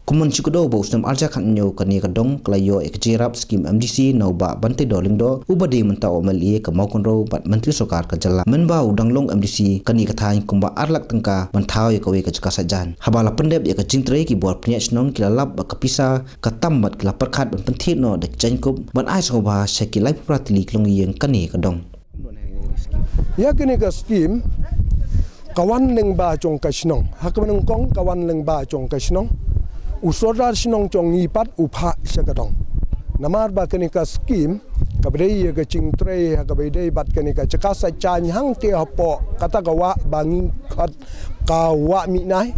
Kuman cikudo bos nam arja kan nyo kani kadong klayo ekjirap Skhim MDC nau ba bante doling do ubadi menta Mawlali ke mau konro bat menteri sokar ke jala menbau danglong MDC kani kathain kumba arlak tengka mentau ya kawe ke sajan habala pendep ya ke Pyntrei ki buat penyek Nong kilalap ke Pisa ke tambat kila perkat ban pentit no dek jangkup ban ai soba syakilai pratili klong yang kani kadong ya kini ke Skhim kawan leng ba chong ka Nong hakmenung kong kawan leng ba chong ka Nong usodar Nong chong ipat upha syakadong namar ba kini ka Skhim kabdei ke Pyntrei kabdei bat kini ka cekasa chan hang te hapo kata gawa bangin khat kawa mi nai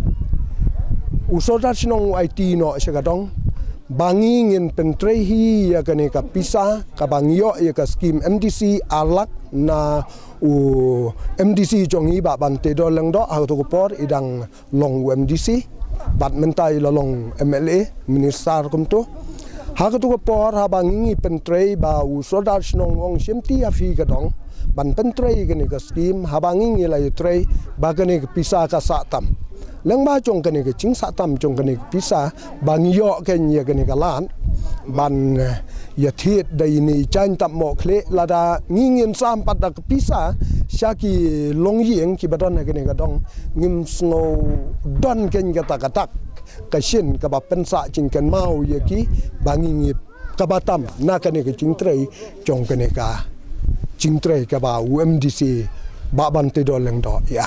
usodar Nong IT no syakadong bangin Pyntrei hi ya kini ka Pisa ka bangyo ya ka Skhim MDC alak na MDC chong i ba bante do leng do ha to por idang long MDC bat mentai lolong MLA minister kumtu ha to por ha bangingi Pyntrei ba usodar Nong ong simti afi kadong ban Pyntrei gani ka Skhim ha bangingi la Pyntrei ba gani Pisa ka satam leng ba chong gani ka ching satam chong gani Pisa bangyo ken ya gani ka lan ban ya thiet dai ni chan Tapmohkhlieh lada ngingin sam pada ke Pisa syaki long yeng ki badon gani ka dong ngim sngo don ken kata katak kashin ka ba pensa cingken mau ya ki bangingi ka batam na kani ka Pyntrei chong kani ka Pyntrei ka ba UMDC ba ban te do leng do ya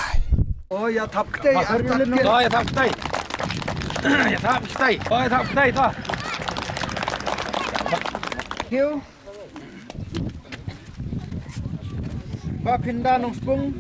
oh ya thap tei oh ya thap tei ya thap tei oh ya thap tei to hiu ba pinda nong spung